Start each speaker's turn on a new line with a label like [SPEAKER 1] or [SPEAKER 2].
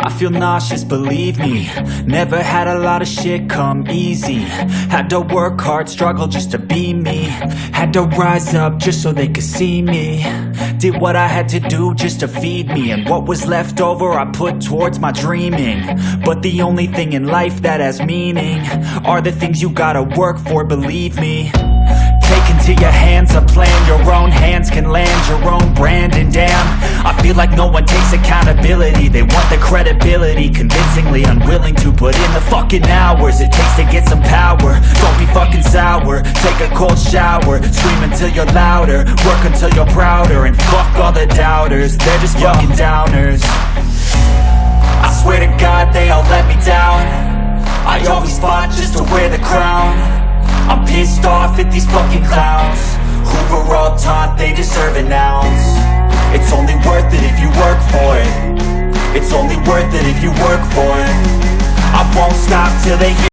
[SPEAKER 1] I feel nauseous, believe me. Never had a lot of shit come easy. Had to work hard, struggle just to be me. Had to rise up just so they could see me. Did what I had to do just to feed me, and what was left over I put towards my dreaming. But the only thing in life that has meaning are the things you gotta work for, believe me. Take into your hands a plan, your own hands can land your own brand. And damn, I feel like no one takes accountability. They want the credibility, convincingly unwilling to put in the fucking hours it takes to get some power. Don't be fucking sour, take a cold shower. Scream until you're louder, work until you're prouder. And fuck all the doubters, they're just fucking downers. I swear to God they all let me down. I always fought just to wear the crown. I'm pissed off at these fucking clowns who were all taught they deserve an ounce. It's only worth it if you work for it. It's only worth it if you work for it. I won't stop till they hear